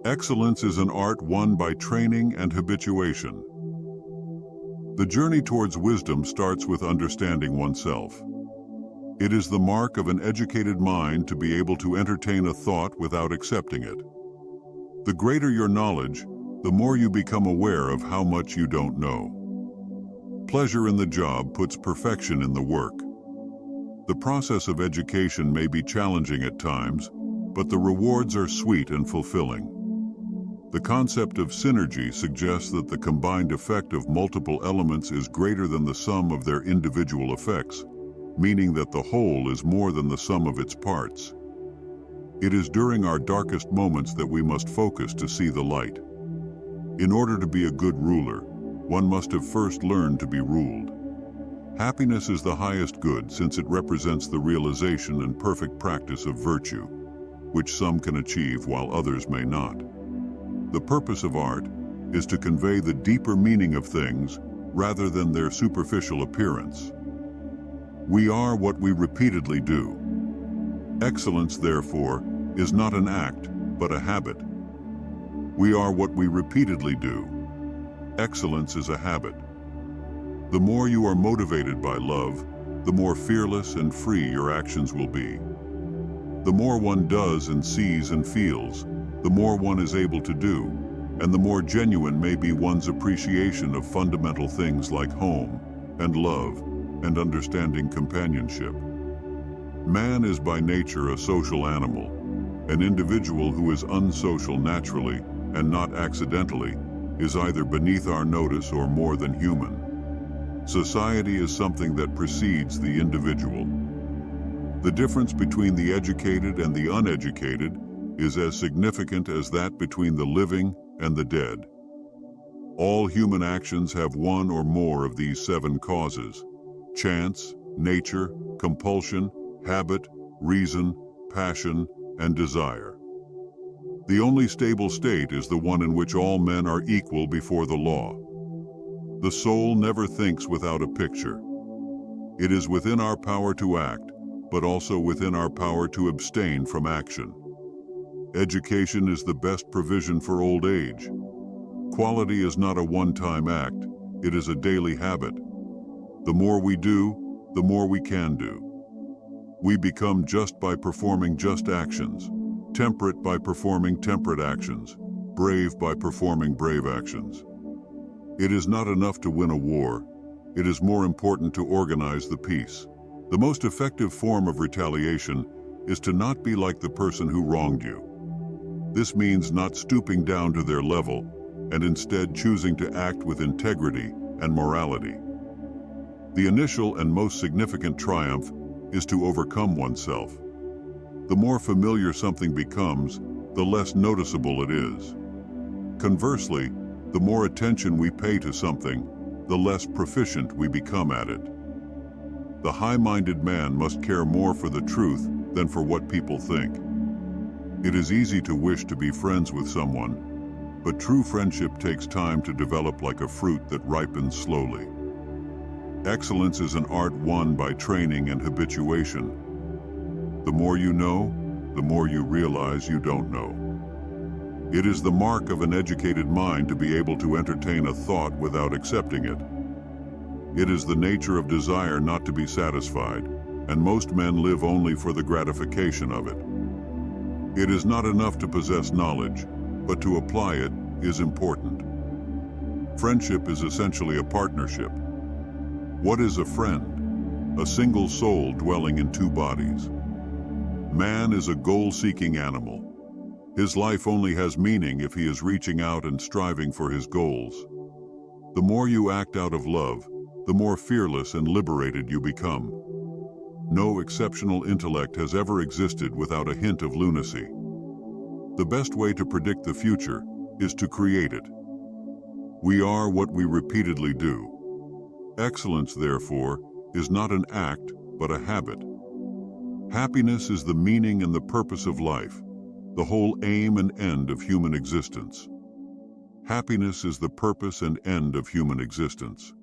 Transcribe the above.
Excellence is an art won by training and habituation. The journey towards wisdom starts with understanding oneself. It is the mark of an educated mind to be able to entertain a thought without accepting it. The greater your knowledge, the more you become aware of how much you don't know. Pleasure in the job puts perfection in the work. The process of education may be challenging at times, but the rewards are sweet and fulfilling. The concept of synergy suggests that the combined effect of multiple elements is greater than the sum of their individual effects, meaning that the whole is more than the sum of its parts. It is during our darkest moments that we must focus to see the light. In order to be a good ruler, one must have first learned to be ruled. Happiness is the highest good since it represents the realization and perfect practice of virtue, which some can achieve while others may not. The purpose of art is to convey the deeper meaning of things rather than their superficial appearance. We are what we repeatedly do. Excellence, therefore, is not an act, but a habit. We are what we repeatedly do. Excellence is a habit. The more you are motivated by love, the more fearless and free your actions will be. The more one does and sees and feels, the more one is able to do, and the more genuine may be one's appreciation of fundamental things like home and love and understanding companionship. Man is by nature a social animal. An individual who is unsocial naturally and not accidentally is either beneath our notice or more than human. Society is something that precedes the individual. The difference between the educated and the uneducated is as significant as that between the living and the dead. All human actions have one or more of these 7 causes: chance, nature, compulsion, habit, reason, passion, and desire. The only stable state is the one in which all men are equal before the law. The soul never thinks without a picture. It is within our power to act, but also within our power to abstain from action. Education is the best provision for old age. Quality is not a one-time act, it is a daily habit. The more we do, the more we can do. We become just by performing just actions, temperate by performing temperate actions, brave by performing brave actions. It is not enough to win a war, it is more important to organize the peace. The most effective form of retaliation is to not be like the person who wronged you. This means not stooping down to their level, and instead choosing to act with integrity and morality. The initial and most significant triumph is to overcome oneself. The more familiar something becomes, the less noticeable it is. Conversely, the more attention we pay to something, the less proficient we become at it. The high-minded man must care more for the truth than for what people think. It is easy to wish to be friends with someone, but true friendship takes time to develop like a fruit that ripens slowly. Excellence is an art won by training and habituation. The more you know, the more you realize you don't know. It is the mark of an educated mind to be able to entertain a thought without accepting it. It is the nature of desire not to be satisfied, and most men live only for the gratification of it. It is not enough to possess knowledge, but to apply it is important. Friendship is essentially a partnership. What is a friend? A single soul dwelling in 2 bodies. Man is a goal-seeking animal. His life only has meaning if he is reaching out and striving for his goals. The more you act out of love, the more fearless and liberated you become. No exceptional intellect has ever existed without a hint of lunacy. The best way to predict the future is to create it. We are what we repeatedly do. Excellence, therefore, is not an act, but a habit. Happiness is the meaning and the purpose of life, the whole aim and end of human existence. Happiness is the purpose and end of human existence.